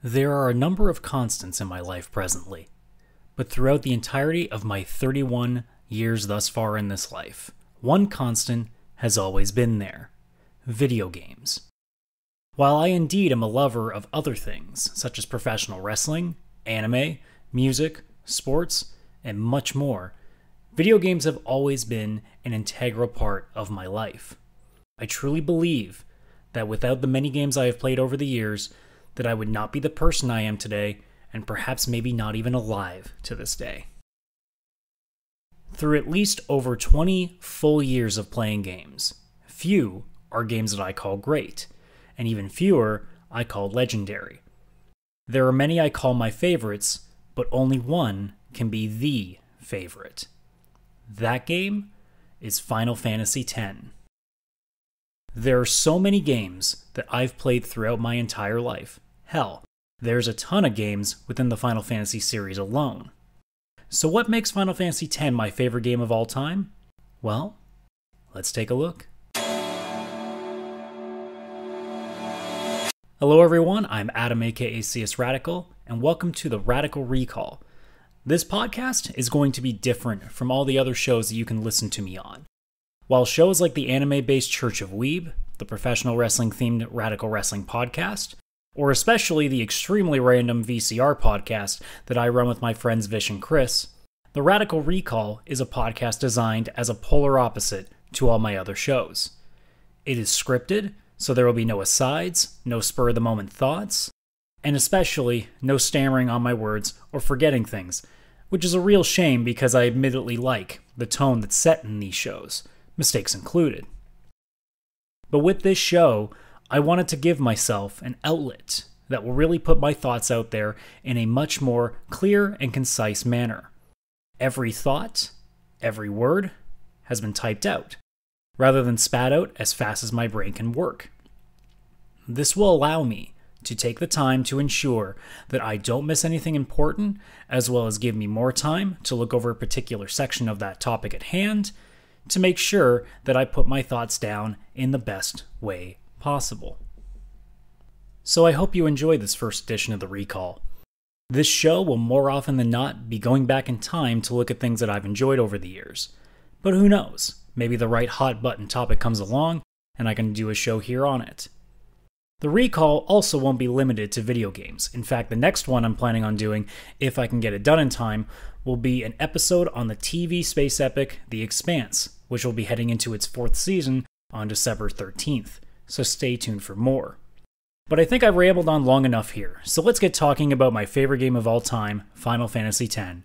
There are a number of constants in my life presently, but throughout the entirety of my 31 years thus far in this life, one constant has always been there: video games. While I indeed am a lover of other things, such as professional wrestling, anime, music, sports, and much more, video games have always been an integral part of my life. I truly believe that without the many games I have played over the years, that I would not be the person I am today, and perhaps maybe not even alive to this day. Through at least over 20 full years of playing games, few are games that I call great, and even fewer I call legendary. There are many I call my favorites, but only one can be the favorite. That game is Final Fantasy X. There are so many games that I've played throughout my entire life. Hell, there's a ton of games within the Final Fantasy series alone. So what makes Final Fantasy X my favorite game of all time? Well, let's take a look. Hello everyone, I'm Adam aka CSRadical, and welcome to the Radical Recall. This podcast is going to be different from all the other shows that you can listen to me on. While shows like the anime-based Church of Weeb, the professional wrestling-themed Radical Wrestling Podcast, or especially the extremely random VCR podcast that I run with my friends Vish and Chris, the Radical Recall is a podcast designed as a polar opposite to all my other shows. It is scripted, so there will be no asides, no spur-of-the-moment thoughts, and especially no stammering on my words or forgetting things, which is a real shame because I admittedly like the tone that's set in these shows, mistakes included. But with this show, I wanted to give myself an outlet that will really put my thoughts out there in a much more clear and concise manner. Every thought, every word, has been typed out, rather than spat out as fast as my brain can work. This will allow me to take the time to ensure that I don't miss anything important, as well as give me more time to look over a particular section of that topic at hand, to make sure that I put my thoughts down in the best way possible. So I hope you enjoyed this first edition of the Recall. This show will more often than not be going back in time to look at things that I've enjoyed over the years. But who knows, maybe the right hot button topic comes along and I can do a show here on it. The Recall also won't be limited to video games. In fact, the next one I'm planning on doing, if I can get it done in time, will be an episode on the TV space epic The Expanse, which will be heading into its 4th season on December 13th. So stay tuned for more. But I think I've rambled on long enough here, so let's get talking about my favorite game of all time, Final Fantasy X.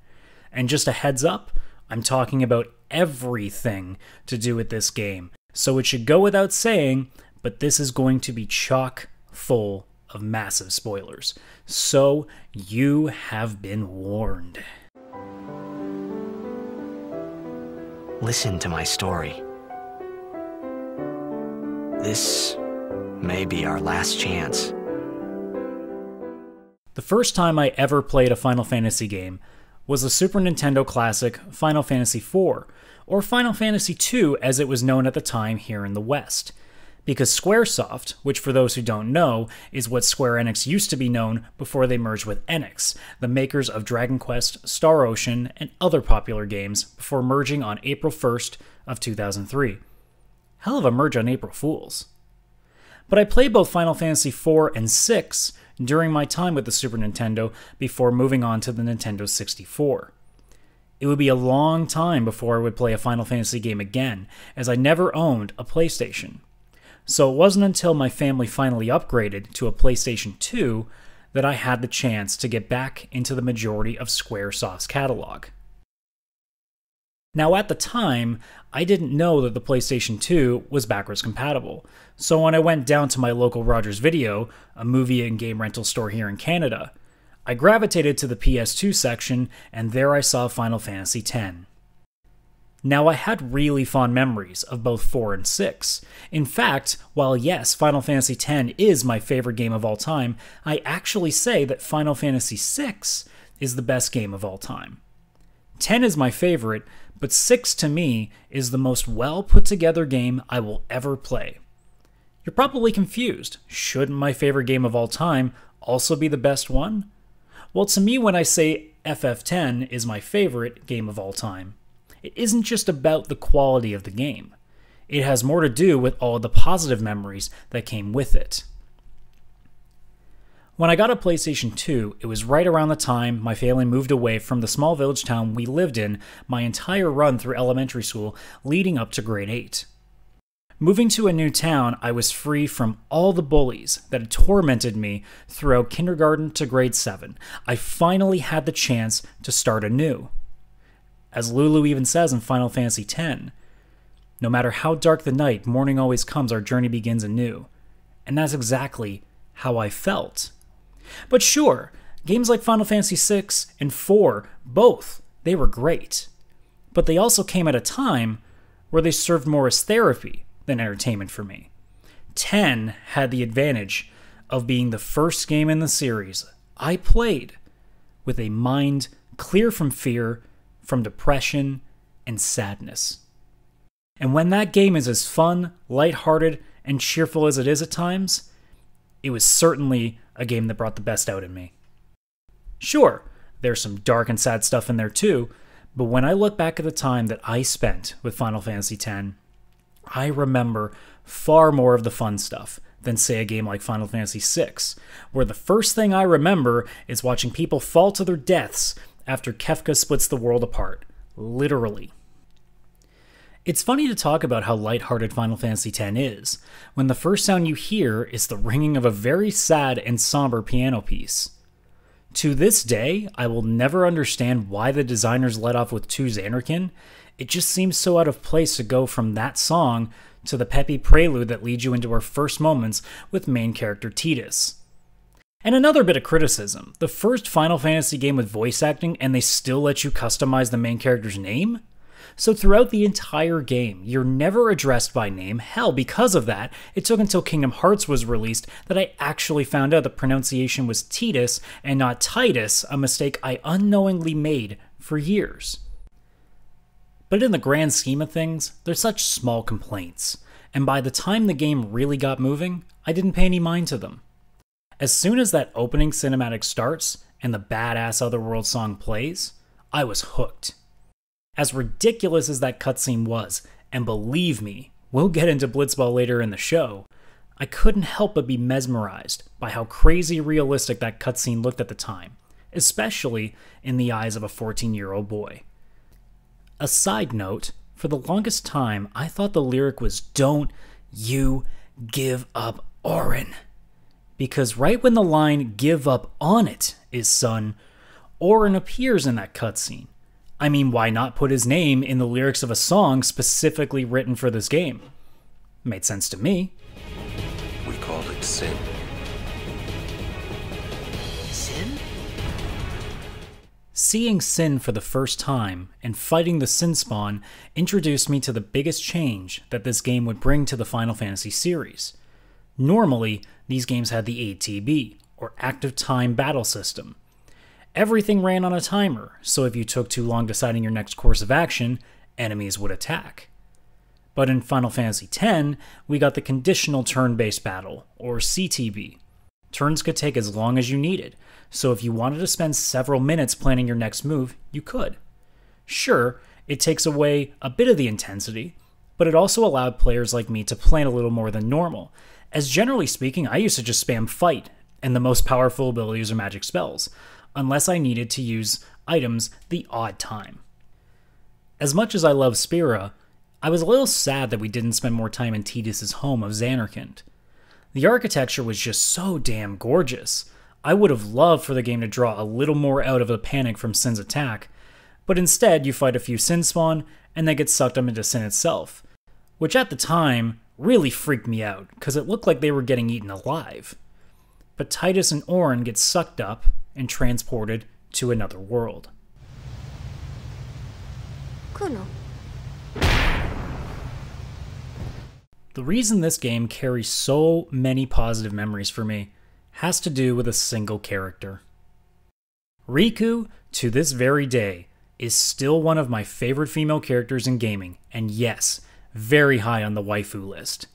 And just a heads up, I'm talking about everything to do with this game, so it should go without saying, but this is going to be chock full of massive spoilers. So you have been warned. Listen to my story. This may be our last chance. The first time I ever played a Final Fantasy game was the Super Nintendo classic Final Fantasy IV, or Final Fantasy II as it was known at the time here in the West. Because Squaresoft, which for those who don't know, is what Square Enix used to be known before they merged with Enix, the makers of Dragon Quest, Star Ocean, and other popular games before merging on April 1st of 2003. Hell of a merge on April Fools. But I played both Final Fantasy IV and VI during my time with the Super Nintendo before moving on to the Nintendo 64. It would be a long time before I would play a Final Fantasy game again, as I never owned a PlayStation. So it wasn't until my family finally upgraded to a PlayStation 2 that I had the chance to get back into the majority of Squaresoft's catalog. Now at the time, I didn't know that the PlayStation 2 was backwards compatible, so when I went down to my local Rogers Video, a movie and game rental store here in Canada, I gravitated to the PS2 section and there I saw Final Fantasy X. Now I had really fond memories of both 4 and 6. In fact, while yes, Final Fantasy X is my favorite game of all time, I actually say that Final Fantasy VI is the best game of all time. 10 is my favorite, but 6 to me is the most well put together game I will ever play. You're probably confused. Shouldn't my favorite game of all time also be the best one? Well, to me, when I say FF10 is my favorite game of all time, it isn't just about the quality of the game. It has more to do with all the positive memories that came with it. When I got a PlayStation 2, it was right around the time my family moved away from the small village town we lived in my entire run through elementary school leading up to grade 8. Moving to a new town, I was free from all the bullies that had tormented me throughout kindergarten to grade 7. I finally had the chance to start anew. As Lulu even says in Final Fantasy X, no matter how dark the night, morning always comes, our journey begins anew. And that's exactly how I felt. But sure, games like Final Fantasy VI and IV, both, they were great. But they also came at a time where they served more as therapy than entertainment for me. 10 had the advantage of being the first game in the series I played with a mind clear from fear, from depression, and sadness. And when that game is as fun, lighthearted, and cheerful as it is at times, it was certainly a game that brought the best out in me. Sure, there's some dark and sad stuff in there too, but when I look back at the time that I spent with Final Fantasy X, I remember far more of the fun stuff than, say, a game like Final Fantasy VI, where the first thing I remember is watching people fall to their deaths after Kefka splits the world apart. Literally. It's funny to talk about how lighthearted Final Fantasy X is, when the first sound you hear is the ringing of a very sad and somber piano piece. To this day, I will never understand why the designers let off with 2's Zanarkand. It just seems so out of place to go from that song to the peppy prelude that leads you into our first moments with main character Tidus. And another bit of criticism, the first Final Fantasy game with voice acting and they still let you customize the main character's name? So throughout the entire game, you're never addressed by name. Hell, because of that, it took until Kingdom Hearts was released that I actually found out the pronunciation was Tidus and not Titus, a mistake I unknowingly made for years. But in the grand scheme of things, they're such small complaints, and by the time the game really got moving, I didn't pay any mind to them. As soon as that opening cinematic starts and the badass Otherworld song plays, I was hooked. As ridiculous as that cutscene was, and believe me, we'll get into Blitzball later in the show, I couldn't help but be mesmerized by how crazy realistic that cutscene looked at the time, especially in the eyes of a 14-year-old boy. A side note, for the longest time, I thought the lyric was "Don't you give up, Auron." Because right when the line "give up on it" is sung, Auron appears in that cutscene. I mean, why not put his name in the lyrics of a song specifically written for this game? Made sense to me. We call it sin. Sin? Seeing Sin for the first time and fighting the Sin Spawn introduced me to the biggest change that this game would bring to the Final Fantasy series. Normally, these games had the ATB, or Active Time Battle System. Everything ran on a timer, so if you took too long deciding your next course of action, enemies would attack. But in Final Fantasy X, we got the Conditional Turn-Based Battle, or CTB. Turns could take as long as you needed, so if you wanted to spend several minutes planning your next move, you could. Sure, it takes away a bit of the intensity, but it also allowed players like me to plan a little more than normal, as generally speaking, I used to just spam fight and the most powerful abilities or magic spells, unless I needed to use items the odd time. As much as I love Spira, I was a little sad that we didn't spend more time in Tidus' home of Zanarkand. The architecture was just so damn gorgeous. I would have loved for the game to draw a little more out of the panic from Sin's attack, but instead you fight a few Sin Spawn and then get sucked up into Sin itself, which at the time really freaked me out because it looked like they were getting eaten alive. But Tidus and Auron get sucked up and transported to another world. Kuno. The reason this game carries so many positive memories for me has to do with a single character. Riku, to this very day, is still one of my favorite female characters in gaming, and yes, very high on the waifu list.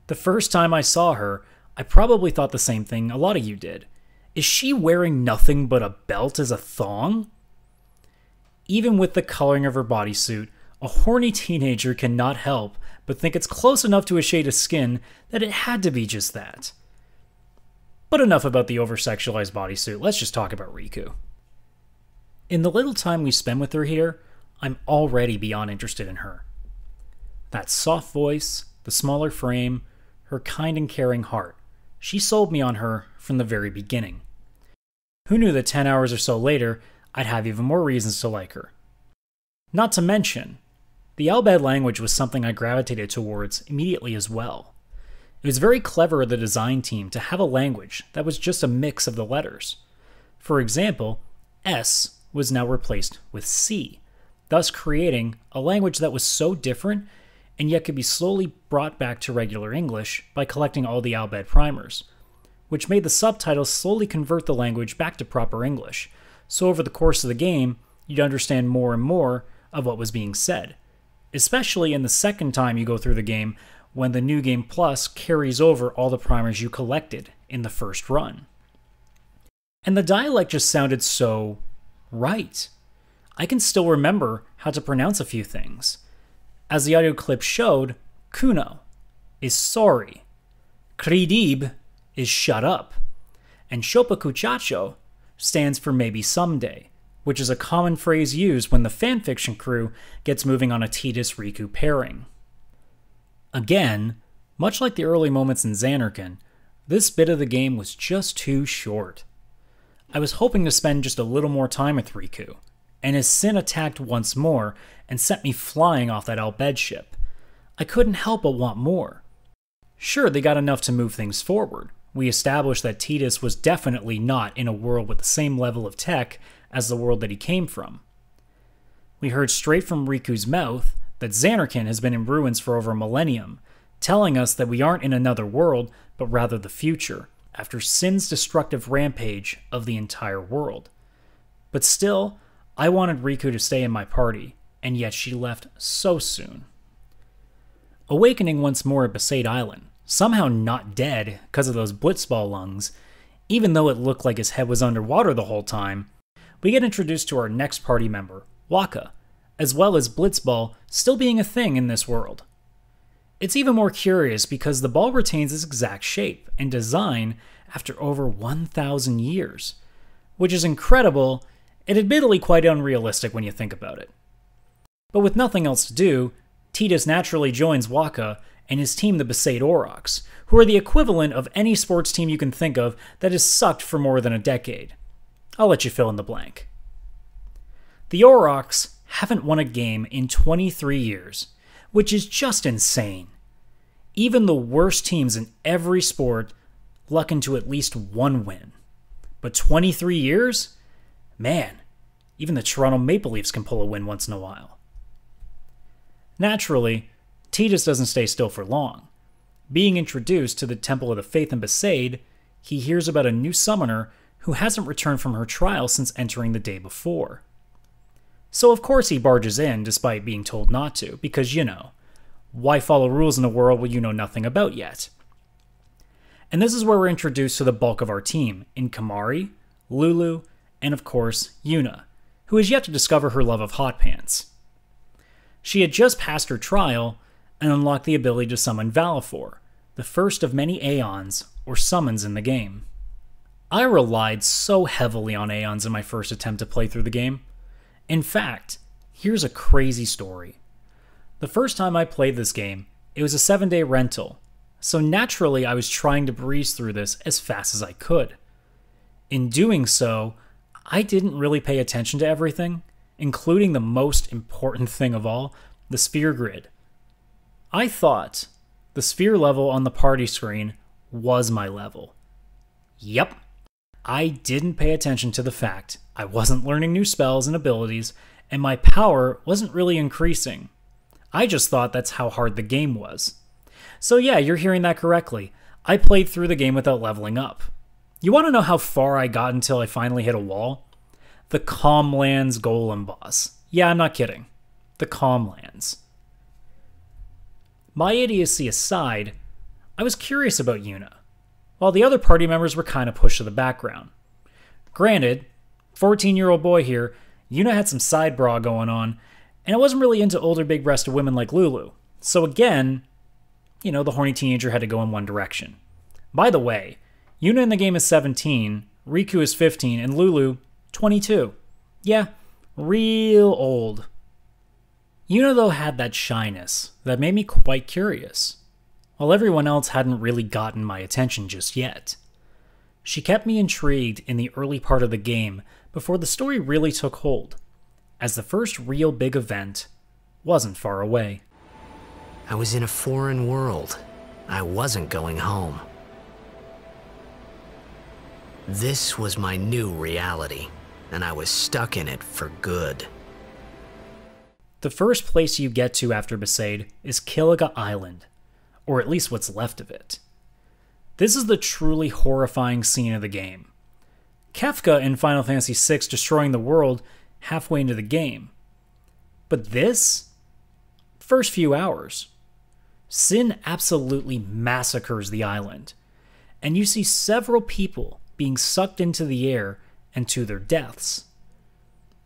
The first time I saw her, I probably thought the same thing a lot of you did. Is she wearing nothing but a belt as a thong? Even with the coloring of her bodysuit, a horny teenager cannot help but think it's close enough to a shade of skin that it had to be just that. But enough about the over-sexualized bodysuit, let's just talk about Riku. In the little time we spend with her here, I'm already beyond interested in her. That soft voice, the smaller frame, her kind and caring heart. She sold me on her from the very beginning. Who knew that 10 hours or so later, I'd have even more reasons to like her. Not to mention, the Al Bhed language was something I gravitated towards immediately as well. It was very clever of the design team to have a language that was just a mix of the letters. For example, S was now replaced with C, thus creating a language that was so different and yet could be slowly brought back to regular English by collecting all the Al Bhed primers, which made the subtitles slowly convert the language back to proper English, so over the course of the game, you'd understand more and more of what was being said, especially in the second time you go through the game when the New Game Plus carries over all the primers you collected in the first run. And the dialect just sounded so right. I can still remember how to pronounce a few things. As the audio clip showed, Kuno is sorry, Kridib is shut up, and Shopakuchacho stands for maybe someday, which is a common phrase used when the fanfiction crew gets moving on a Tidus-Riku pairing. Again, much like the early moments in Xanarkand, this bit of the game was just too short. I was hoping to spend just a little more time with Riku, and as Sin attacked once more and sent me flying off that Al Bhed ship, I couldn't help but want more. Sure, they got enough to move things forward. We established that Tidus was definitely not in a world with the same level of tech as the world that he came from. We heard straight from Riku's mouth that Xanarkand has been in ruins for over a millennium, telling us that we aren't in another world, but rather the future, after Sin's destructive rampage of the entire world. But still, I wanted Riku to stay in my party, and yet she left so soon. Awakening once more at Besaid Island, somehow not dead because of those blitzball lungs, even though it looked like his head was underwater the whole time, we get introduced to our next party member, Wakka, as well as blitzball still being a thing in this world. It's even more curious because the ball retains its exact shape and design after over 1,000 years, which is incredible and admittedly quite unrealistic when you think about it. But with nothing else to do, Tidus naturally joins Wakka and his team, the Besaid Aurochs, who are the equivalent of any sports team you can think of that has sucked for more than a decade. I'll let you fill in the blank. The Aurochs haven't won a game in 23 years, which is just insane. Even the worst teams in every sport luck into at least one win. But 23 years? Man, even the Toronto Maple Leafs can pull a win once in a while. Naturally, Tidus doesn't stay still for long. Being introduced to the Temple of the Faith in Besaid, he hears about a new summoner who hasn't returned from her trial since entering the day before. So of course he barges in despite being told not to, because why follow rules in a world where you know nothing about yet? And this is where we're introduced to the bulk of our team, in Kamari, Lulu, and of course, Yuna, who is yet to discover her love of hot pants. She had just passed her trial and unlocked the ability to summon Valifor, the first of many Aeons, or summons in the game. I relied so heavily on Aeons in my first attempt to play through the game. In fact, here's a crazy story. The first time I played this game, it was a 7-day rental, so naturally I was trying to breeze through this as fast as I could. In doing so, I didn't really pay attention to everything, including the most important thing of all, the sphere grid. I thought the sphere level on the party screen was my level. Yep, I didn't pay attention to the fact I wasn't learning new spells and abilities, and my power wasn't really increasing. I just thought that's how hard the game was. So yeah, you're hearing that correctly. I played through the game without leveling up. You want to know how far I got until I finally hit a wall? The Calmlands Golem boss. Yeah, I'm not kidding. The Calmlands. My idiocy aside, I was curious about Yuna. while the other party members were kind of pushed to the background. Granted, 14-year-old boy here, Yuna had some side bra going on, and I wasn't really into older big-breasted women like Lulu. So again, the horny teenager had to go in one direction. By the way, Yuna in the game is 17, Riku is 15, and Lulu, 22. Yeah, real old. Yuna, though, had that shyness that made me quite curious, while everyone else hadn't really gotten my attention just yet. She kept me intrigued in the early part of the game before the story really took hold, as the first real big event wasn't far away. I was in a foreign world. I wasn't going home. This was my new reality, and I was stuck in it for good. The first place you get to after Besaid is Kilika Island, or at least what's left of it. This is the truly horrifying scene of the game. Kefka in Final Fantasy VI destroying the world halfway into the game. But this? First few hours. Sin absolutely massacres the island, and you see several people being sucked into the air and to their deaths.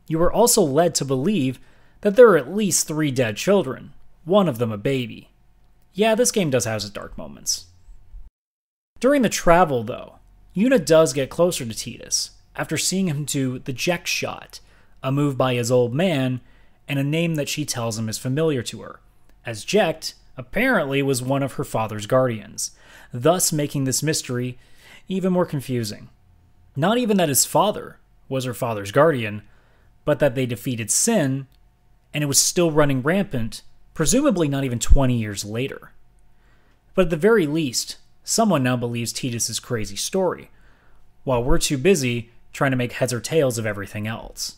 You are also led to believe that there are at least 3 dead children, one of them a baby. Yeah, this game does have its dark moments. During the travel, though, Yuna does get closer to Tidus after seeing him do the Jecht shot, a move by his old man, and a name that she tells him is familiar to her, as Jecht apparently was one of her father's guardians, thus making this mystery even more confusing. Not even that his father was her father's guardian, but that they defeated Sin, and it was still running rampant, presumably not even 20 years later. But at the very least, someone now believes Tidus' crazy story, while we're too busy trying to make heads or tails of everything else.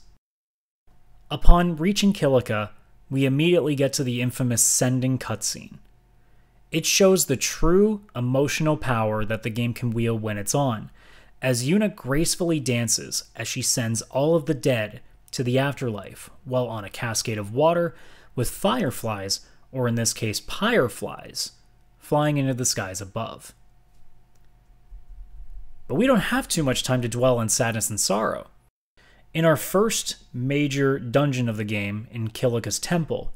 Upon reaching Kilika, we immediately get to the infamous sending cutscene. It shows the true emotional power that the game can wield when it's on, as Yuna gracefully dances as she sends all of the dead to the afterlife while on a cascade of water with fireflies, or in this case pyreflies, flying into the skies above. But we don't have too much time to dwell on sadness and sorrow. In our first major dungeon of the game, in Kilika's temple,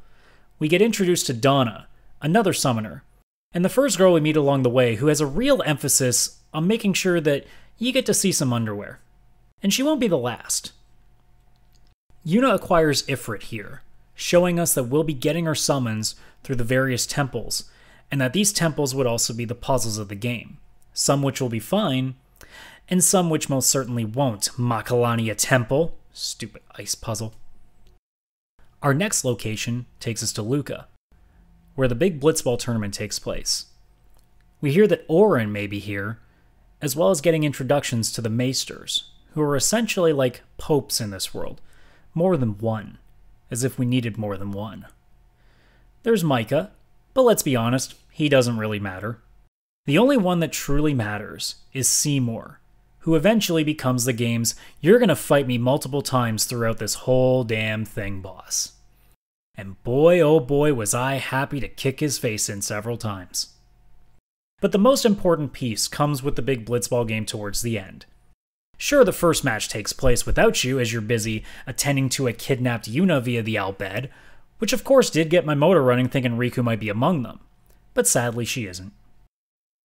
we get introduced to Donna, another summoner, and the first girl we meet along the way who has a real emphasis on making sure that you get to see some underwear. And she won't be the last. Yuna acquires Ifrit here, showing us that we'll be getting our summons through the various temples, and that these temples would also be the puzzles of the game, some which will be fine, and some which most certainly won't. Makalania Temple, stupid ice puzzle. Our next location takes us to Luca, where the big Blitzball tournament takes place. We hear that Auron may be here, as well as getting introductions to the Maesters, who are essentially like popes in this world, more than one, as if we needed more than one. There's Micah, but let's be honest, he doesn't really matter. The only one that truly matters is Seymour, who eventually becomes the game's "you're gonna fight me multiple times throughout this whole damn thing" boss. And boy oh boy was I happy to kick his face in several times. But the most important piece comes with the big Blitzball game towards the end. Sure, the first match takes place without you as you're busy attending to a kidnapped Yuna via the Al Bhed, which of course did get my motor running thinking Riku might be among them, but sadly she isn't.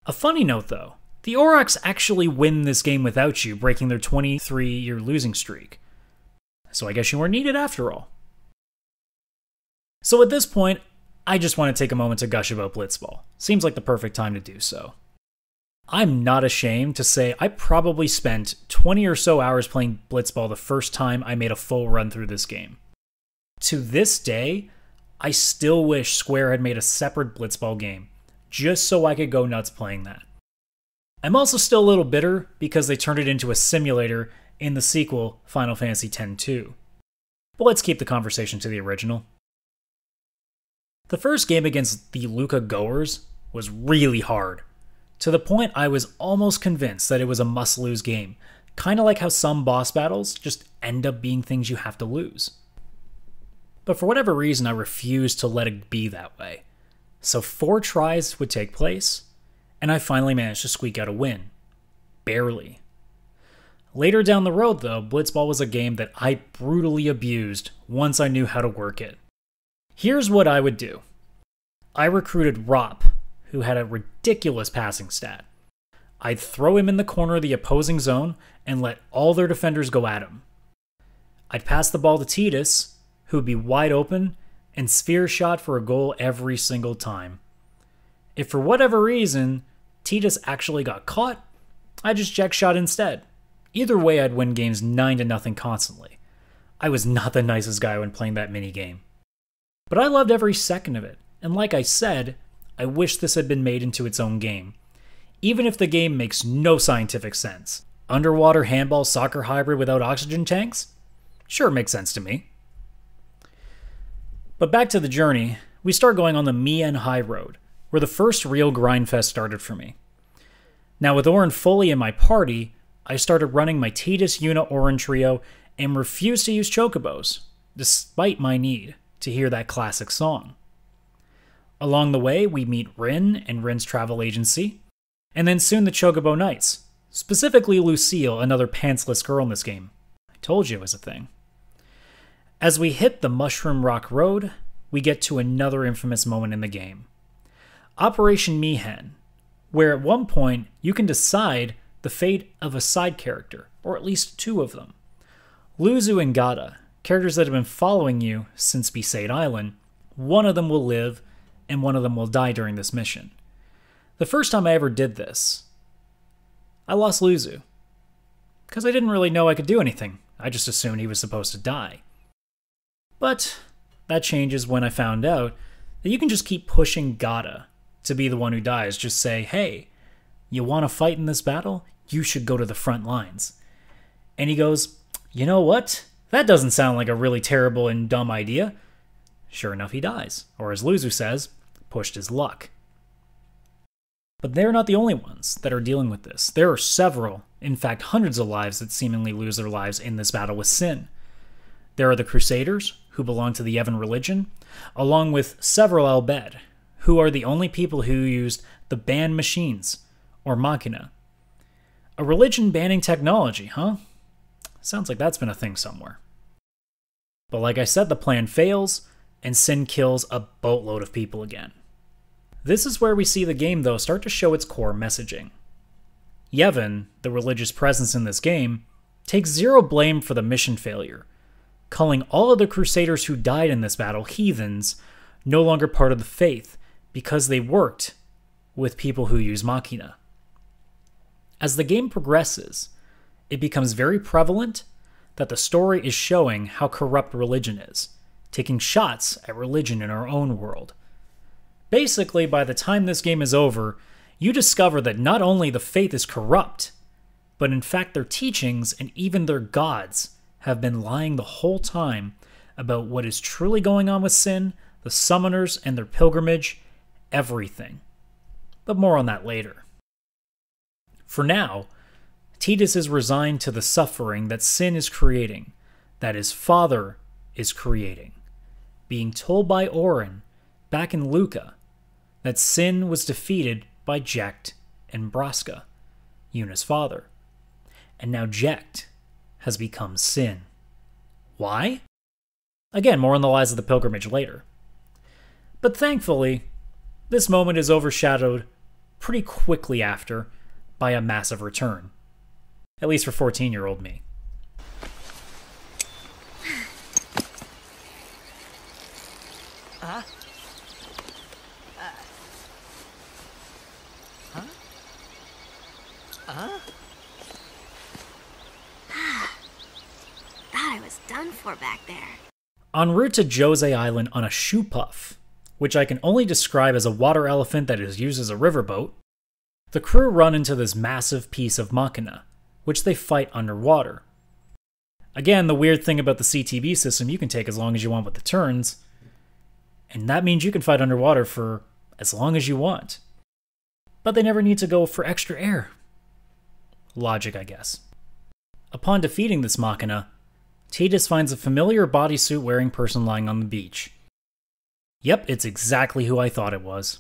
A funny note though, the Aurochs actually win this game without you, breaking their 23-year losing streak. So I guess you weren't needed after all. So at this point, I just want to take a moment to gush about Blitzball. Seems like the perfect time to do so. I'm not ashamed to say I probably spent 20 or so hours playing Blitzball the first time I made a full run through this game. To this day, I still wish Square had made a separate Blitzball game, just so I could go nuts playing that. I'm also still a little bitter because they turned it into a simulator in the sequel, Final Fantasy X-2. But let's keep the conversation to the original. The first game against the Luca Goers was really hard, to the point I was almost convinced that it was a must-lose game, kinda like how some boss battles just end up being things you have to lose. But for whatever reason, I refused to let it be that way. So 4 tries would take place, and I finally managed to squeak out a win, barely. Later down the road, though, Blitzball was a game that I brutally abused once I knew how to work it. Here's what I would do. I recruited Rop, who had a ridiculous passing stat. I'd throw him in the corner of the opposing zone and let all their defenders go at him. I'd pass the ball to Titus, who would be wide open and sphere shot for a goal every single time. If for whatever reason Titus actually got caught, I'd just check shot instead. Either way, I'd win games 9-0 constantly. I was not the nicest guy when playing that mini game. But I loved every second of it, and like I said, I wish this had been made into its own game. Even if the game makes no scientific sense. Underwater handball soccer hybrid without oxygen tanks? Sure, makes sense to me. But back to the journey, we start going on the Mien High Road, where the first real grindfest started for me. Now with Orin fully in my party, I started running my Titus Yuna Orin trio and refused to use chocobos, despite my need to hear that classic song. Along the way, we meet Rin and Rin's travel agency, and then soon the Chocobo Knights, specifically Lucille, another pantsless girl in this game. I told you it was a thing. As we hit the Mushroom Rock Road, we get to another infamous moment in the game. Operation Mihen, where at one point you can decide the fate of a side character, or at least two of them. Luzu and Gata, characters that have been following you since Besaid Island, one of them will live and one of them will die during this mission. The first time I ever did this, I lost Luzu, because I didn't really know I could do anything. I just assumed he was supposed to die. But that changes when I found out that you can just keep pushing Gata to be the one who dies. Just say, hey, you want to fight in this battle? You should go to the front lines. And he goes, you know what? That doesn't sound like a really terrible and dumb idea. Sure enough, he dies. Or as Luzu says, pushed his luck. But they're not the only ones that are dealing with this. There are several, in fact hundreds of lives that seemingly lose their lives in this battle with Sin. There are the Crusaders, who belong to the Yevon religion, along with several Al-Bhed, who are the only people who used the banned machines, or Machina. A religion banning technology, huh? Sounds like that's been a thing somewhere. But like I said, the plan fails, and Sin kills a boatload of people again. This is where we see the game, though, start to show its core messaging. Yevon, the religious presence in this game, takes zero blame for the mission failure, calling all of the Crusaders who died in this battle heathens, no longer part of the faith, because they worked with people who use Machina. As the game progresses, it becomes very prevalent that the story is showing how corrupt religion is, taking shots at religion in our own world. Basically, by the time this game is over, you discover that not only the faith is corrupt, but in fact their teachings and even their gods have been lying the whole time about what is truly going on with Sin, the summoners and their pilgrimage, everything. But more on that later. For now, Titus is resigned to the suffering that Sin is creating, that his father is creating, being told by Orin, back in Luca, that Sin was defeated by Jecht and Braska, Yuna's father. And now Jecht has become Sin. Why? Again, more on the lies of the pilgrimage later. But thankfully, this moment is overshadowed pretty quickly after by a massive return. At least for 14-year-old me. Thought I was done for back there. En route to Jose Island on a shoe puff, which I can only describe as a water elephant that is used as a riverboat, the crew run into this massive piece of Machina, which they fight underwater. Again, the weird thing about the CTB system, you can take as long as you want with the turns, and that means you can fight underwater for as long as you want. But they never need to go for extra air. Logic, I guess. Upon defeating this Machina, Titus finds a familiar bodysuit-wearing person lying on the beach. Yep, it's exactly who I thought it was.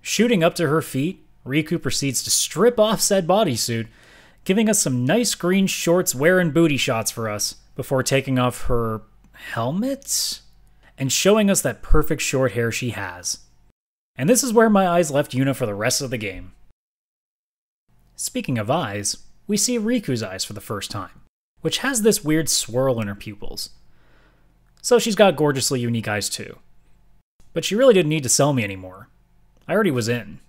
Shooting up to her feet, Riku proceeds to strip off said bodysuit, giving us some nice green shorts wearing booty shots for us before taking off her helmet and showing us that perfect short hair she has. And this is where my eyes left Yuna for the rest of the game. Speaking of eyes, we see Riku's eyes for the first time, which has this weird swirl in her pupils. So she's got gorgeously unique eyes too. But she really didn't need to sell me anymore. I already was in.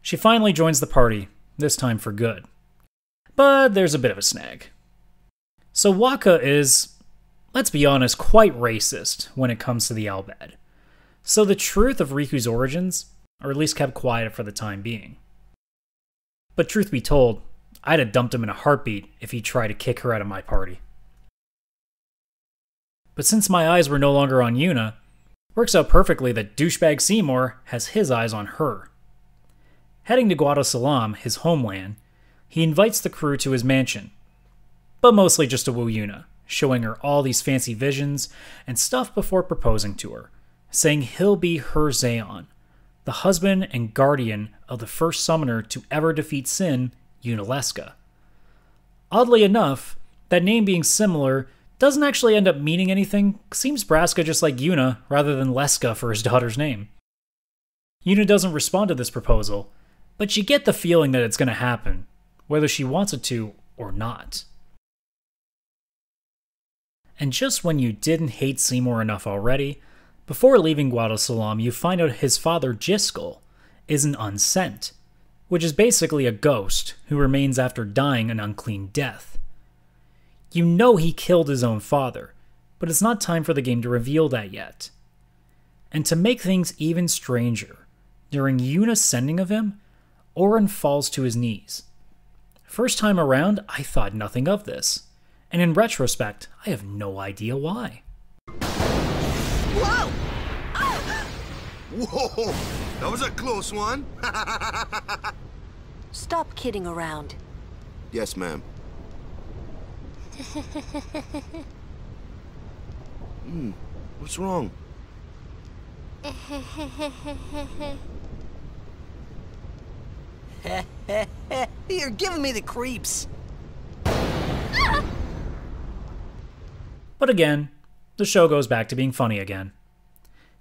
She finally joins the party, this time for good. But there's a bit of a snag. So Waka is, let's be honest, quite racist when it comes to the Albed. So the truth of Riku's origins are at least kept quiet for the time being. But truth be told, I'd have dumped him in a heartbeat if he tried to kick her out of my party. But since my eyes were no longer on Yuna, works out perfectly that douchebag Seymour has his eyes on her. Heading to Guadalsalam, his homeland, he invites the crew to his mansion, but mostly just to woo Yuna, showing her all these fancy visions and stuff before proposing to her, saying he'll be her Zeon, the husband and guardian of the first summoner to ever defeat Sin, Yunalesca. Oddly enough, that name being similar doesn't actually end up meaning anything. Seems Braska just like Yuna rather than Leska for his daughter's name. Yuna doesn't respond to this proposal, but you get the feeling that it's going to happen, whether she wants it to or not. And just when you didn't hate Seymour enough already, before leaving Guadalsalam, you find out his father, Jiskel, is an unsent, which is basically a ghost who remains after dying an unclean death. You know he killed his own father, but it's not time for the game to reveal that yet. And to make things even stranger, during Yuna's sending of him, Orin falls to his knees. First time around, I thought nothing of this, and in retrospect, I have no idea why. Whoa! Whoa! That was a close one. Stop kidding around. Yes, ma'am. What's wrong? You're giving me the creeps. But again, the show goes back to being funny again.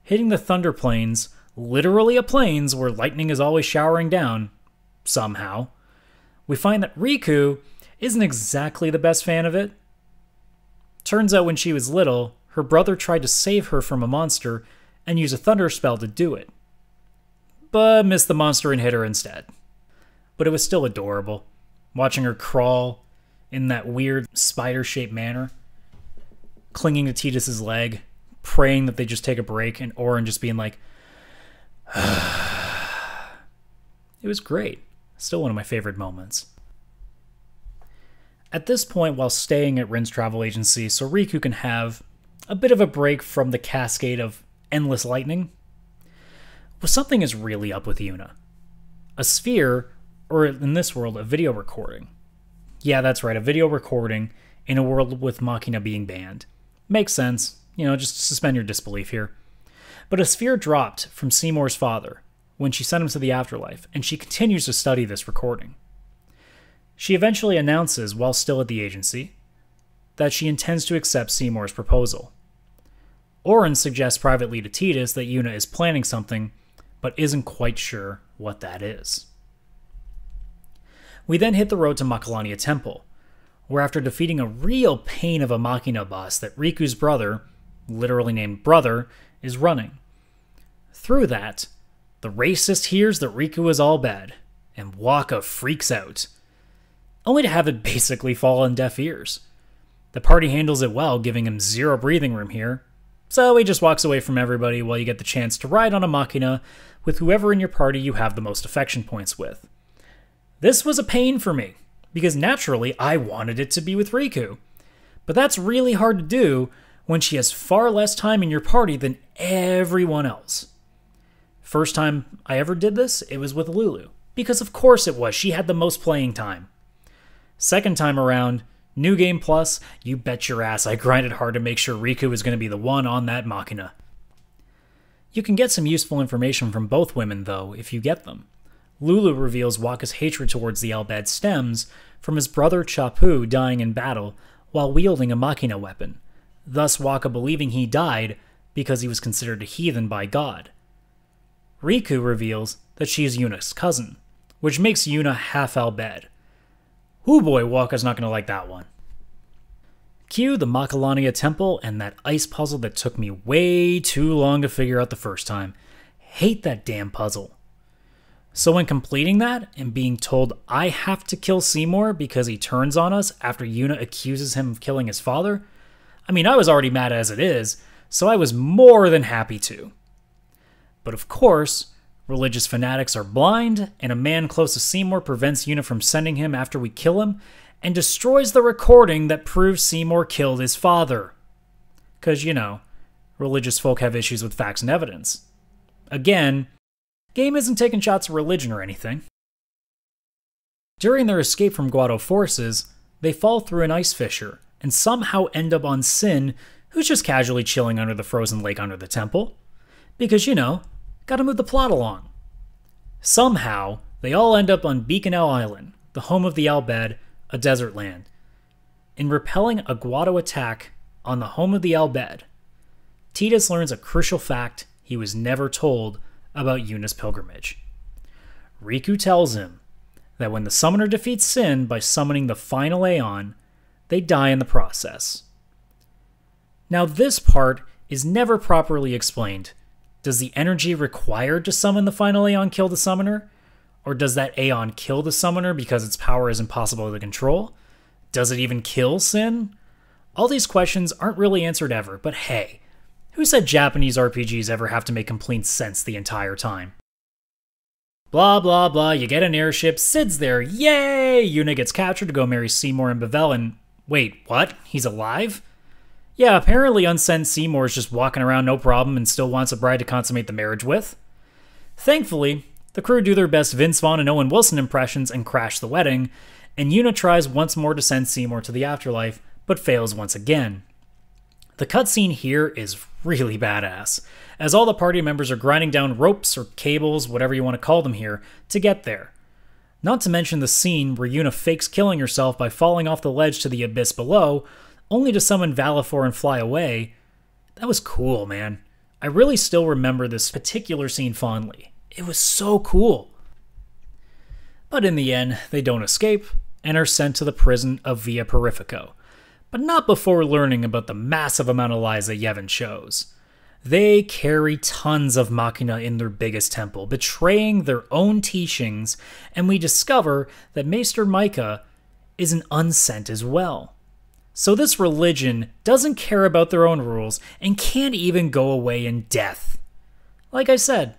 Hitting the Thunder Plains, literally a plains where lightning is always showering down, somehow, we find that Riku isn't exactly the best fan of it. Turns out when she was little, her brother tried to save her from a monster and use a thunder spell to do it, but missed the monster and hit her instead. But it was still adorable, watching her crawl in that weird spider-shaped manner, clinging to Tidus's leg, praying that they just take a break, and Orin just being like, It was great. Still one of my favorite moments. At this point, while staying at Rin's travel agency, so Riku can have a bit of a break from the cascade of endless lightning, well, something is really up with Yuna. A sphere, or in this world, a video recording. Yeah, that's right, a video recording in a world with Machina being banned. Makes sense, just suspend your disbelief here. But a sphere dropped from Seymour's father when she sent him to the afterlife, and she continues to study this recording. She eventually announces, while still at the agency, that she intends to accept Seymour's proposal. Orin suggests privately to Tidus that Yuna is planning something, but isn't quite sure what that is. We then hit the road to Makalania Temple, where after defeating a real pain of a Machina boss that Riku's brother, literally named Brother, is running. Through that, the racist hears that Riku is all bad, and Waka freaks out, only to have it basically fall on deaf ears. The party handles it well, giving him zero breathing room here, so he just walks away from everybody while you get the chance to ride on a Machina with whoever in your party you have the most affection points with. This was a pain for me, because naturally I wanted it to be with Riku, but that's really hard to do when she has far less time in your party than everyone else. First time I ever did this, it was with Lulu, because of course it was, she had the most playing time. Second time around, New Game Plus, you bet your ass I grinded hard to make sure Riku was going to be the one on that Machina. You can get some useful information from both women though, if you get them. Lulu reveals Wakka's hatred towards the Al Bhed stems from his brother Chapu dying in battle while wielding a machina weapon, thus Wakka believing he died because he was considered a heathen by God. Riku reveals that she is Yuna's cousin, which makes Yuna half Al Bhed. Ooh boy, Wakka's not going to like that one. Cue the Makalania Temple and that ice puzzle that took me way too long to figure out the first time. Hate that damn puzzle. So when completing that and being told I have to kill Seymour because he turns on us after Yuna accuses him of killing his father, I mean, I was already mad as it is, so I was more than happy to. But of course, religious fanatics are blind, and a man close to Seymour prevents Yuna from sending him after we kill him, and destroys the recording that proves Seymour killed his father. 'Cause, religious folk have issues with facts and evidence. Again, game isn't taking shots at religion or anything. During their escape from Guado forces, they fall through an ice fissure and somehow end up on Sin, who's just casually chilling under the frozen lake under the temple. Because, gotta move the plot along. Somehow, they all end up on Beaconell Island, the home of the Al Bhed, a desert land. In repelling a Guado attack on the home of the Al Bhed, Tidus learns a crucial fact he was never told about Yuna's pilgrimage. Riku tells him that when the summoner defeats Sin by summoning the final Aeon, they die in the process. Now this part is never properly explained. Does the energy required to summon the final Aeon kill the summoner? Or does that Aeon kill the summoner because its power is impossible to control? Does it even kill Sin? All these questions aren't really answered ever, but hey, who said Japanese RPGs ever have to make complete sense the entire time? Blah blah blah, you get an airship, Sid's there, yay! Yuna gets captured to go marry Seymour and Bevel, and wait, what? He's alive? Yeah, apparently unsent Seymour is just walking around no problem and still wants a bride to consummate the marriage with. Thankfully, the crew do their best Vince Vaughn and Owen Wilson impressions and crash the wedding, and Yuna tries once more to send Seymour to the afterlife, but fails once again. The cutscene here is really badass, as all the party members are grinding down ropes or cables, whatever you want to call them here, to get there. Not to mention the scene where Yuna fakes killing herself by falling off the ledge to the abyss below, only to summon Valifor and fly away. That was cool, man. I really still remember this particular scene fondly. It was so cool. But in the end, they don't escape and are sent to the prison of Via Purifico, but not before learning about the massive amount of lies that Yevon shows. They carry tons of machina in their biggest temple, betraying their own teachings, and we discover that Maester Micah is an unsent as well. So this religion doesn't care about their own rules and can't even go away in death. Like I said,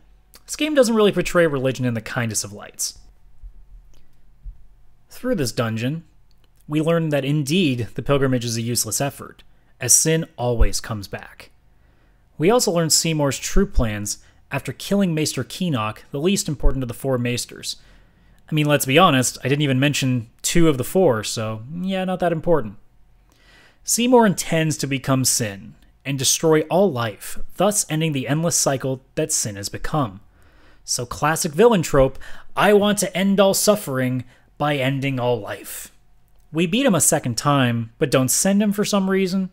this game doesn't really portray religion in the kindest of lights. Through this dungeon, we learn that indeed the pilgrimage is a useless effort, as Sin always comes back. We also learn Seymour's true plans after killing Maester Keenock, the least important of the four Maesters. I mean, let's be honest, I didn't even mention 2 of the 4, so yeah, not that important. Seymour intends to become Sin and destroy all life, thus ending the endless cycle that Sin has become. So classic villain trope, I want to end all suffering by ending all life. We beat him a second time, but don't send him for some reason.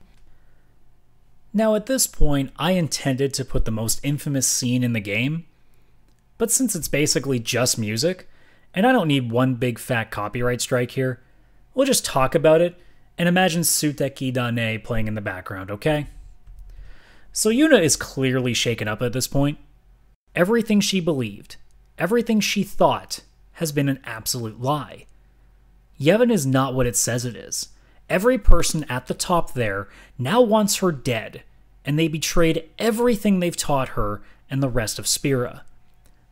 Now at this point, I intended to put the most infamous scene in the game, but since it's basically just music, and I don't need one big fat copyright strike here, we'll just talk about it and imagine Suteki Dane playing in the background, okay? So Yuna is clearly shaken up at this point. Everything she believed, everything she thought, has been an absolute lie. Yevon is not what it says it is. Every person at the top there now wants her dead, and they betrayed everything they've taught her and the rest of Spira.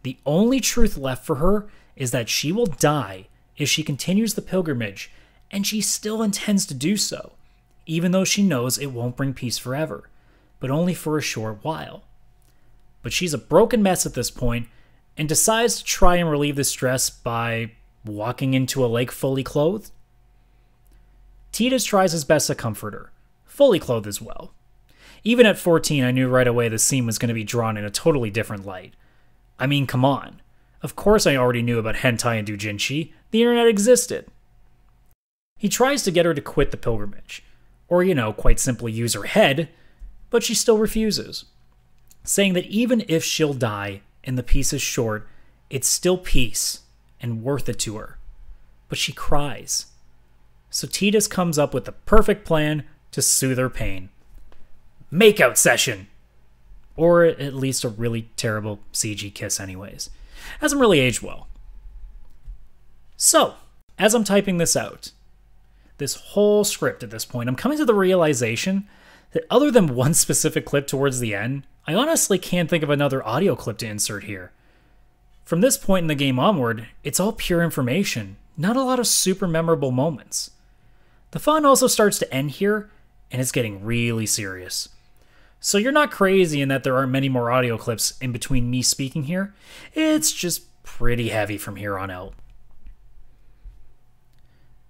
The only truth left for her is that she will die if she continues the pilgrimage, and she still intends to do so, even though she knows it won't bring peace forever, but only for a short while. But she's a broken mess at this point, and decides to try and relieve the stress by walking into a lake fully clothed. Tidus tries his best to comfort her, fully clothed as well. Even at 14, I knew right away the scene was going to be drawn in a totally different light. I mean, come on. Of course I already knew about hentai and doujinshi. The internet existed. He tries to get her to quit the pilgrimage, or, quite simply use her head, but she still refuses, saying that even if she'll die and the piece is short, it's still peace and worth it to her. But she cries. So Titus comes up with the perfect plan to soothe her pain. Makeout session! Or at least a really terrible CG kiss anyways. Hasn't really aged well. So, as I'm typing this out, this whole script at this point, I'm coming to the realization that other than one specific clip towards the end, I honestly can't think of another audio clip to insert here. From this point in the game onward, it's all pure information, not a lot of super memorable moments. The fun also starts to end here, and it's getting really serious. So you're not crazy in that there aren't many more audio clips in between me speaking here. It's just pretty heavy from here on out.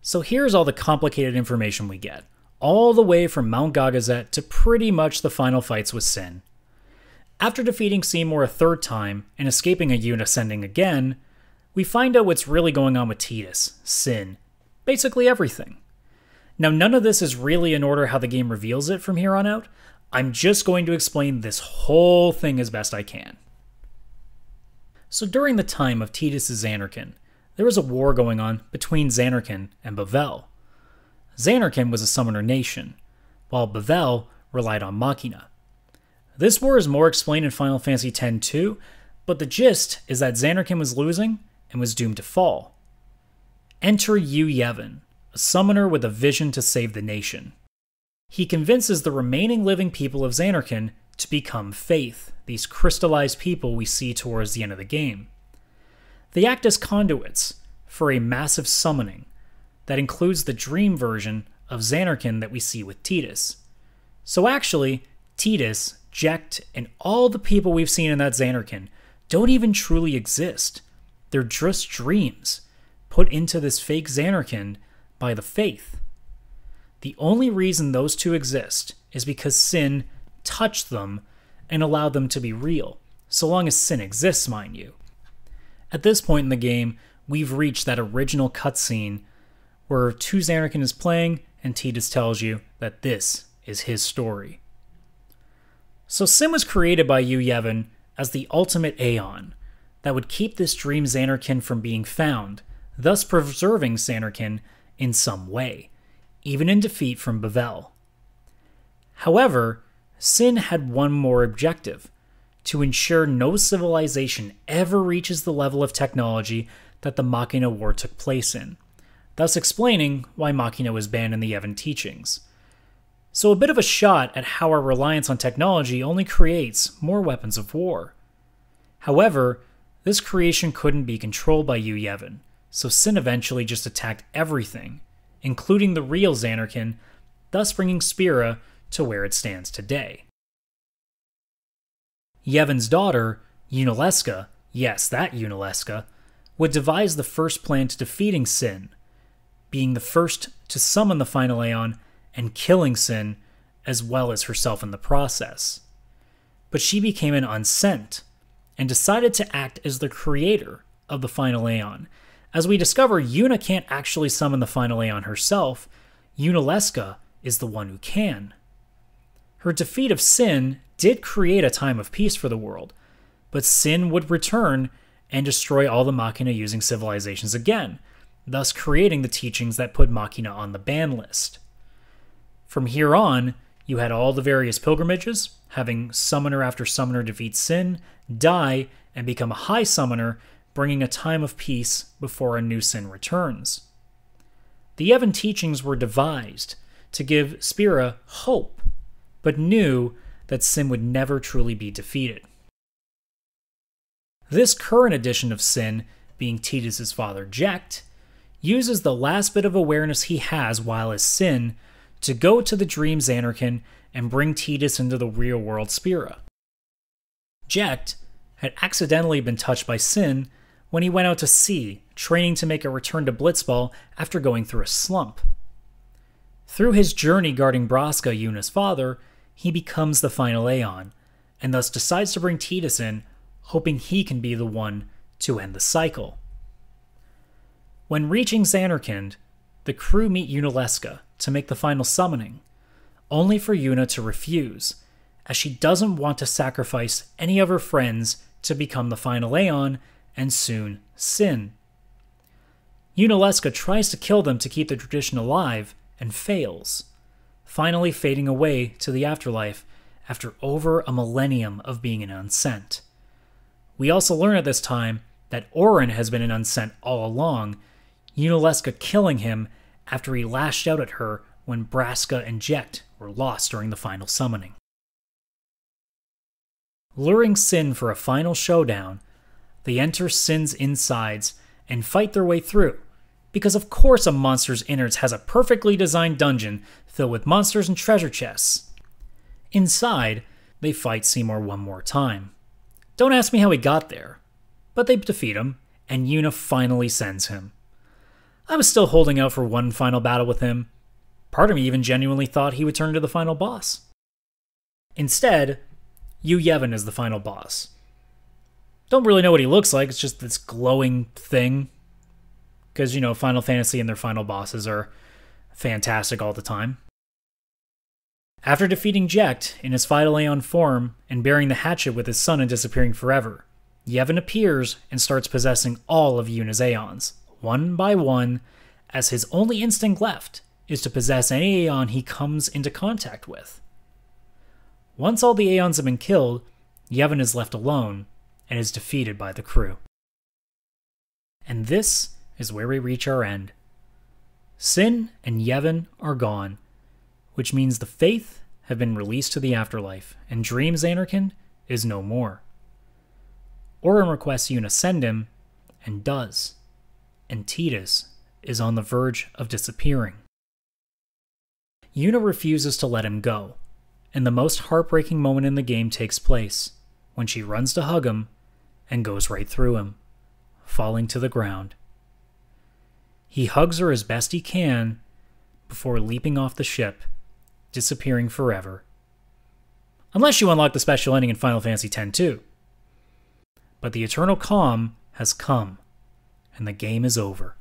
So here's all the complicated information we get, all the way from Mount Gagazet to pretty much the final fights with Sin. After defeating Seymour a third time and escaping a Yuna Ascending again, we find out what's really going on with Titus, Sin, basically everything. Now none of this is really in order how the game reveals it from here on out. I'm just going to explain this whole thing as best I can. So during the time of Titus' Zanarkand, there was a war going on between Zanarkand and Bavel. Zanarkand was a summoner nation, while Bavel relied on Machina. This war is more explained in Final Fantasy X-2, but the gist is that Zanarkand was losing and was doomed to fall. Enter Yu Yevon, a summoner with a vision to save the nation. He convinces the remaining living people of Zanarkand to become Faith, these crystallized people we see towards the end of the game. They act as conduits for a massive summoning that includes the dream version of Zanarkand that we see with Titus. So actually, Titus, Jecht, and all the people we've seen in that Zanarkand don't even truly exist. They're just dreams put into this fake Zanarkand by the Faith. The only reason those two exist is because Sin touched them and allowed them to be real, so long as Sin exists, mind you. At this point in the game, we've reached that original cutscene where 2 Zanarkand is playing and Titus tells you that this is his story. So Sin was created by Yu Yevon as the ultimate Aeon that would keep this dream Zanarkand from being found, thus preserving Zanarkand in some way, even in defeat from Bavel. However, Sin had one more objective: to ensure no civilization ever reaches the level of technology that the Machina War took place in, thus explaining why Machina was banned in the Yevon teachings. So a bit of a shot at how our reliance on technology only creates more weapons of war. However, this creation couldn't be controlled by Yu Yevon, so Sin eventually just attacked everything, including the real Zanarkand, thus bringing Spira to where it stands today. Yevon's daughter, Yunalesca, yes, that Yunalesca, would devise the first plan to defeating Sin, being the first to summon the final Aeon and killing Sin, as well as herself in the process. But she became an unsent, and decided to act as the creator of the final Aeon. As we discover, Yuna can't actually summon the final Aeon herself. Yunalesca is the one who can. Her defeat of Sin did create a time of peace for the world, but Sin would return and destroy all the Machina using civilizations again, thus creating the teachings that put Machina on the ban list. From here on, you had all the various pilgrimages, having summoner after summoner defeat Sin, die, and become a high summoner, bringing a time of peace before a new Sin returns. The Yevon teachings were devised to give Spira hope, but knew that Sin would never truly be defeated. This current edition of Sin, being Titus' father Jecht, uses the last bit of awareness he has while as Sin to go to the Dream Zanarkand and bring Titus into the real-world Spira. Jecht had accidentally been touched by Sin when he went out to sea, training to make a return to Blitzball after going through a slump. Through his journey guarding Braska, Yuna's father, he becomes the final Aeon, and thus decides to bring Titus in, hoping he can be the one to end the cycle. When reaching Xanarkand, the crew meet Yunalesca to make the final summoning, only for Yuna to refuse, as she doesn't want to sacrifice any of her friends to become the final Aeon and soon Sin. Yunalesca tries to kill them to keep the tradition alive and fails, finally fading away to the afterlife after over a millennium of being an unsent. We also learn at this time that Orin has been an unsent all along, Yunalesca killing him after he lashed out at her when Braska and Jecht were lost during the final summoning. Luring Sin for a final showdown, they enter Sin's insides and fight their way through, because of course a monster's innards has a perfectly designed dungeon filled with monsters and treasure chests. Inside, they fight Seymour one more time. Don't ask me how he got there, but they defeat him, and Yuna finally sends him. I was still holding out for one final battle with him. Part of me even genuinely thought he would turn into the final boss. Instead, Yu Yevon is the final boss. Don't really know what he looks like, it's just this glowing thing. Because, Final Fantasy and their final bosses are fantastic all the time. After defeating Jecht in his final Aeon form and burying the hatchet with his son and disappearing forever, Yevon appears and starts possessing all of Yuna's Aeons, one by one, as his only instinct left is to possess any Aeon he comes into contact with. Once all the Aeons have been killed, Yevon is left alone and is defeated by the crew. And this is where we reach our end. Sin and Yevon are gone, which means the Faith have been released to the afterlife, and Dream Xanarkand is no more. Orin requests Yuna send him, and does, and Tidus is on the verge of disappearing. Yuna refuses to let him go, and the most heartbreaking moment in the game takes place, when she runs to hug him, and goes right through him, falling to the ground. He hugs her as best he can, before leaping off the ship, disappearing forever. Unless you unlock the special ending in Final Fantasy X too. But the eternal calm has come, and the game is over.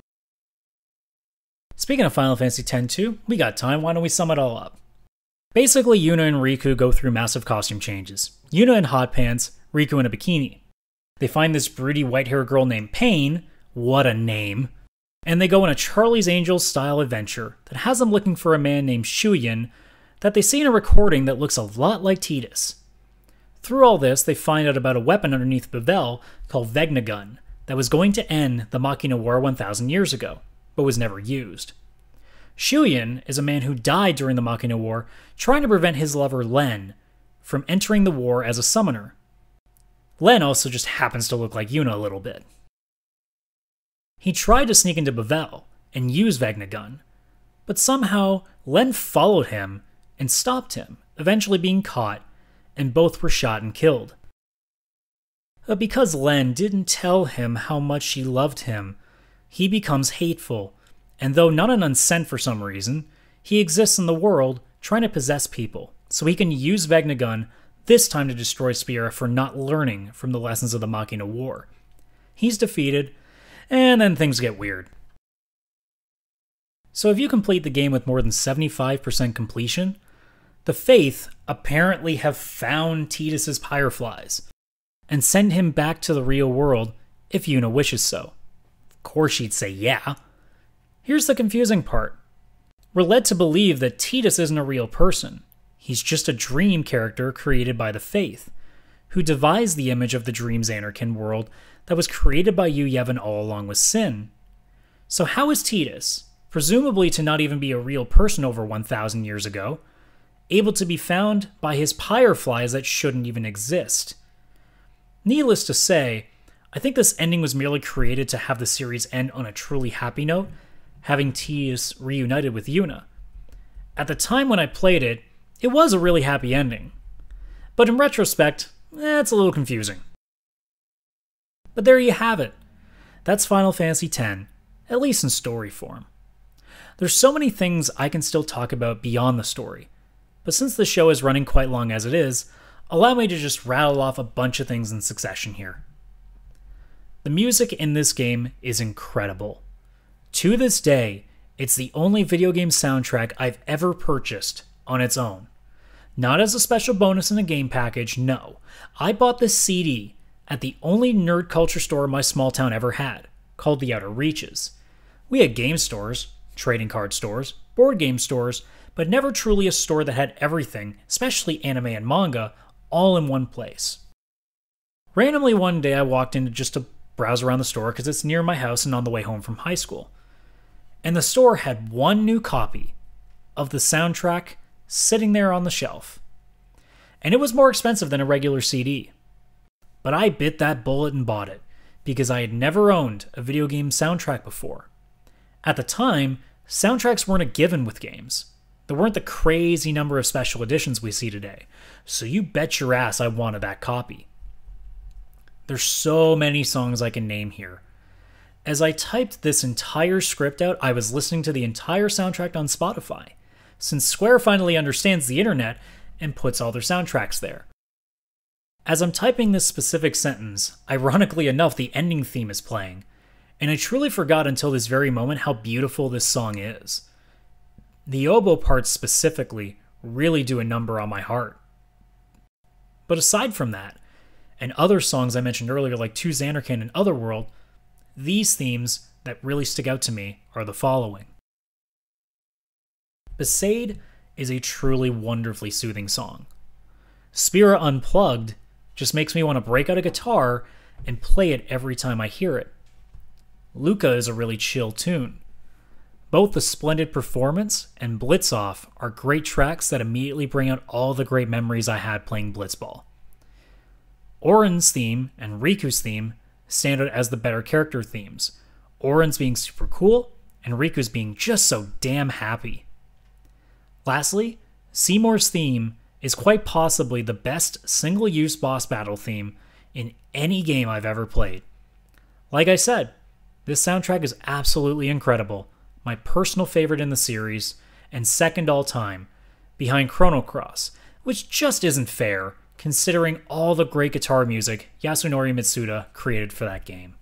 Speaking of Final Fantasy X too, we got time, why don't we sum it all up? Basically, Yuna and Riku go through massive costume changes. Yuna in hot pants, Riku in a bikini. They find this broody white-haired girl named Pain, what a name, and they go on a Charlie's Angels style adventure that has them looking for a man named Shuyin that they see in a recording that looks a lot like Tidus. Through all this, they find out about a weapon underneath Bavel called Vegnagun that was going to end the Machina War 1,000 years ago, but was never used. Shuyin is a man who died during the Machina War trying to prevent his lover Len from entering the war as a summoner. Len also just happens to look like Yuna a little bit. He tried to sneak into Bavel and use Vegnagun, but somehow Len followed him and stopped him, eventually being caught, and both were shot and killed. But because Len didn't tell him how much she loved him, he becomes hateful, and though not an unsent for some reason, he exists in the world trying to possess people, so he can use Vegnagun, this time to destroy Spira for not learning from the lessons of the Machina War. He's defeated, and then things get weird. So if you complete the game with more than 75% completion, the Faith apparently have found Tidus's Pyreflies, and send him back to the real world if Yuna wishes so. Of course she'd say yeah. Here's the confusing part. We're led to believe that Tidus isn't a real person. He's just a dream character created by the Faith, who devised the image of the Dream Xanarkand world that was created by Yu Yevon all along with Sin. So how is Tidus, presumably to not even be a real person over 1,000 years ago, able to be found by his Pyreflies that shouldn't even exist? Needless to say, I think this ending was merely created to have the series end on a truly happy note, having Tidus reunited with Yuna. At the time when I played it, it was a really happy ending. But in retrospect, it's a little confusing. But there you have it. That's Final Fantasy X, at least in story form. There's so many things I can still talk about beyond the story, but since the show is running quite long as it is, allow me to just rattle off a bunch of things in succession here. The music in this game is incredible. To this day, it's the only video game soundtrack I've ever purchased on its own. Not as a special bonus in a game package, no. I bought this CD at the only nerd culture store my small town ever had, called the Outer Reaches. We had game stores, trading card stores, board game stores, but never truly a store that had everything, especially anime and manga, all in one place. Randomly one day I walked in just to browse around the store because it's near my house and on the way home from high school. And the store had one new copy of the soundtrack sitting there on the shelf. And it was more expensive than a regular CD. But I bit that bullet and bought it because I had never owned a video game soundtrack before. At the time, soundtracks weren't a given with games. There weren't the crazy number of special editions we see today. So you bet your ass I wanted that copy. There's so many songs I can name here. As I typed this entire script out, I was listening to the entire soundtrack on Spotify, since Square finally understands the internet and puts all their soundtracks there. As I'm typing this specific sentence, ironically enough, the ending theme is playing, and I truly forgot until this very moment how beautiful this song is. The oboe parts specifically really do a number on my heart. But aside from that, and other songs I mentioned earlier like To Xanarkand and Otherworld, these themes that really stick out to me are the following. Besaid is a truly wonderfully soothing song. Spira Unplugged just makes me want to break out a guitar and play it every time I hear it. Luca is a really chill tune. Both the Splendid Performance and Blitz Off are great tracks that immediately bring out all the great memories I had playing Blitzball. Auron's theme and Riku's theme stand out as the better character themes, Auron's being super cool and Riku's being just so damn happy. Lastly, Seymour's theme is quite possibly the best single-use boss battle theme in any game I've ever played. Like I said, this soundtrack is absolutely incredible, my personal favorite in the series, and second all time, behind Chrono Cross, which just isn't fair considering all the great guitar music Yasunori Mitsuda created for that game.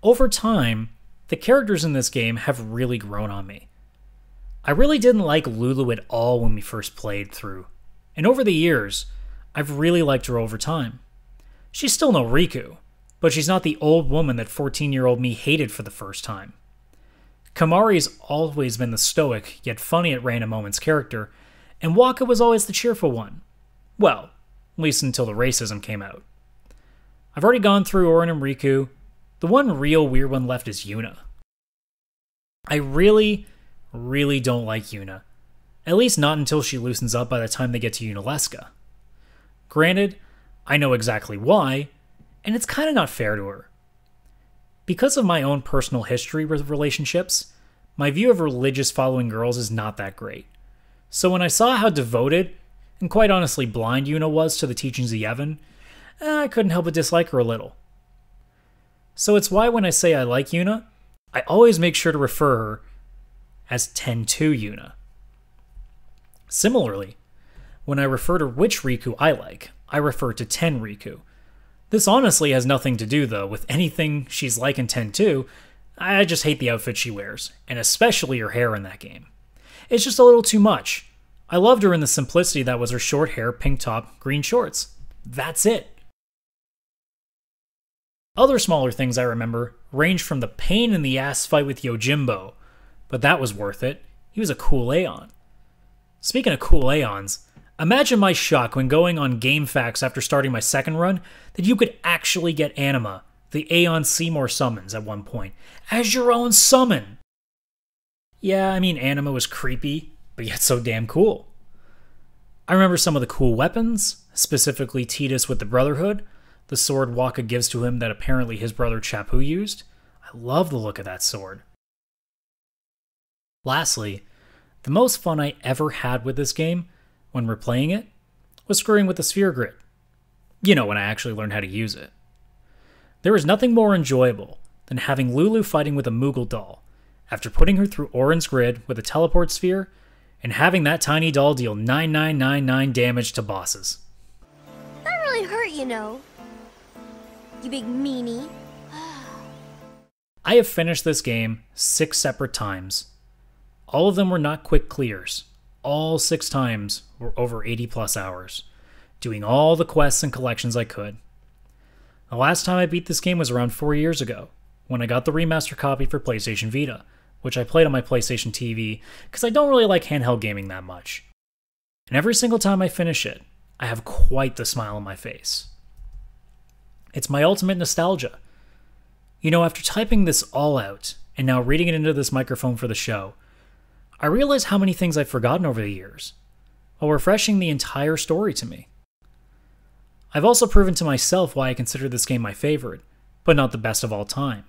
Over time, the characters in this game have really grown on me. I really didn't like Lulu at all when we first played through, and over the years, I've really liked her over time. She's still no Riku, but she's not the old woman that 14-year-old me hated for the first time. Kamari's always been the stoic, yet funny at random moments character, and Waka was always the cheerful one. Well, at least until the racism came out. I've already gone through Auron and Riku. The one real weird one left is Yuna. I really don't like Yuna. At least not until she loosens up by the time they get to Unalesca. Granted, I know exactly why, and it's kind of not fair to her. Because of my own personal history with relationships, my view of religious following girls is not that great. So when I saw how devoted, and quite honestly blind Yuna was to the teachings of Yevon, I couldn't help but dislike her a little. So it's why when I say I like Yuna, I always make sure to refer her as 10-2 Yuna. Similarly, when I refer to which Riku I like, I refer to 10 Riku. This honestly has nothing to do, though, with anything she's like in 10-2. I just hate the outfit she wears, and especially her hair in that game. It's just a little too much. I loved her in the simplicity that was her short hair, pink top, green shorts. That's it. Other smaller things I remember range from the pain in the ass fight with Yojimbo, but that was worth it. He was a cool Aeon. Speaking of cool Aeons, imagine my shock when going on GameFAQs after starting my second run that you could actually get Anima, the Aeon Seymour summons at one point, as your own summon. Yeah, I mean Anima was creepy, but yet so damn cool. I remember some of the cool weapons, specifically Tidus with the Brotherhood, the sword Waka gives to him that apparently his brother Chappu used. I love the look of that sword. Lastly, the most fun I ever had with this game, when replaying it, was screwing with the sphere grid. You know, when I actually learned how to use it. There is nothing more enjoyable than having Lulu fighting with a Moogle doll, after putting her through Auron's grid with a teleport sphere, and having that tiny doll deal 9999 damage to bosses. That really hurt, you know. you big meanie. I have finished this game 6 separate times. All of them were not quick clears. All 6 times were over 80 plus hours, doing all the quests and collections I could. The last time I beat this game was around 4 years ago, when I got the remaster copy for PlayStation Vita, which I played on my PlayStation TV because I don't really like handheld gaming that much. And every single time I finish it, I have quite the smile on my face. It's my ultimate nostalgia. You know, after typing this all out, and now reading it into this microphone for the show, I realize how many things I've forgotten over the years, while refreshing the entire story to me. I've also proven to myself why I consider this game my favorite, but not the best of all time.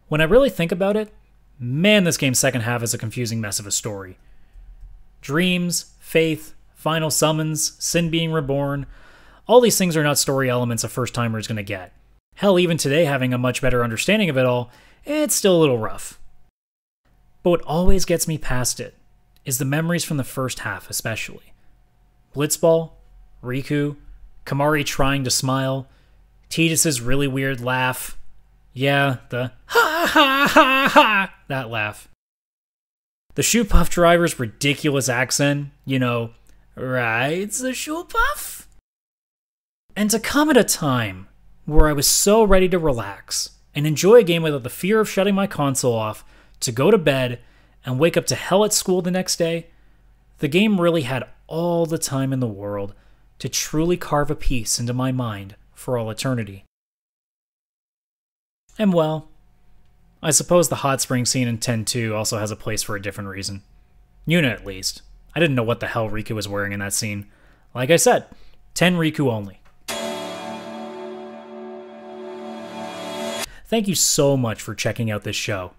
When I really think about it, man, this game's second half is a confusing mess of a story. Dreams, faith, final summons, sin being reborn, all these things are not story elements a first-timer is going to get. Hell, even today, having a much better understanding of it all, it's still a little rough. But what always gets me past it is the memories from the first half especially. Blitzball, Riku, Kamari trying to smile, Tidus's really weird laugh. Yeah, the ha ha ha ha, that laugh. The Shoe Puff driver's ridiculous accent, you know, rides the Shoe Puff? And to come at a time where I was so ready to relax and enjoy a game without the fear of shutting my console off, to go to bed and wake up to hell at school the next day, the game really had all the time in the world to truly carve a piece into my mind for all eternity. And well, I suppose the hot spring scene in 10-2 also has a place for a different reason. Yuna at least. I didn't know what the hell Riku was wearing in that scene. Like I said, 10 Riku only. Thank you so much for checking out this show.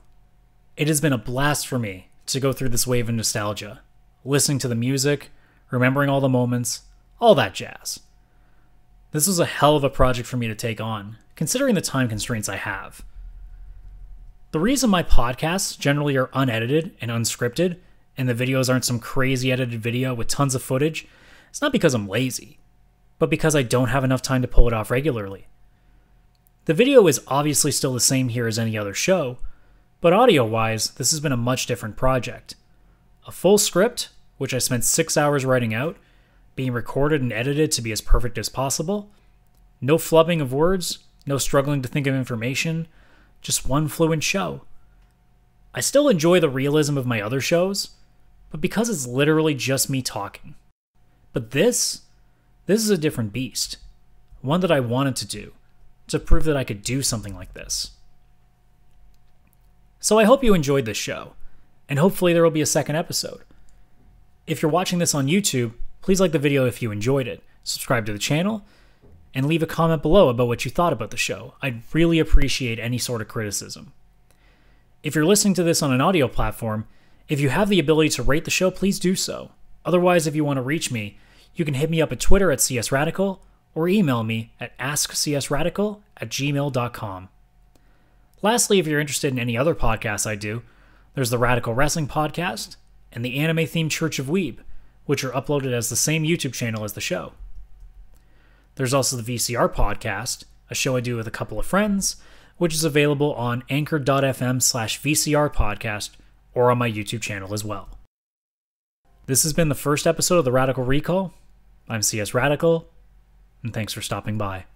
It has been a blast for me to go through this wave of nostalgia, listening to the music, remembering all the moments, all that jazz. This was a hell of a project for me to take on, considering the time constraints I have. The reason my podcasts generally are unedited and unscripted, and the videos aren't some crazy edited video with tons of footage, it's not because I'm lazy, but because I don't have enough time to pull it off regularly. The video is obviously still the same here as any other show, but audio-wise, this has been a much different project. A full script, which I spent 6 hours writing out, being recorded and edited to be as perfect as possible. No flubbing of words, no struggling to think of information, just one fluent show. I still enjoy the realism of my other shows, but because it's literally just me talking. But this is a different beast. One that I wanted to do, to prove that I could do something like this. So I hope you enjoyed this show, and hopefully there will be a second episode. If you're watching this on YouTube, please like the video if you enjoyed it, subscribe to the channel, and leave a comment below about what you thought about the show. I'd really appreciate any sort of criticism. If you're listening to this on an audio platform, if you have the ability to rate the show, please do so. Otherwise, if you want to reach me, you can hit me up at Twitter at CSRadical, or email me at askcsradical@gmail.com. Lastly, if you're interested in any other podcasts I do, there's the Radical Wrestling Podcast and the anime-themed Church of Weeb, which are uploaded as the same YouTube channel as the show. There's also the VCR Podcast, a show I do with a couple of friends, which is available on anchor.fm/VCR podcast or on my YouTube channel as well. This has been the first episode of the Radical Recall. I'm CS Radical, and thanks for stopping by.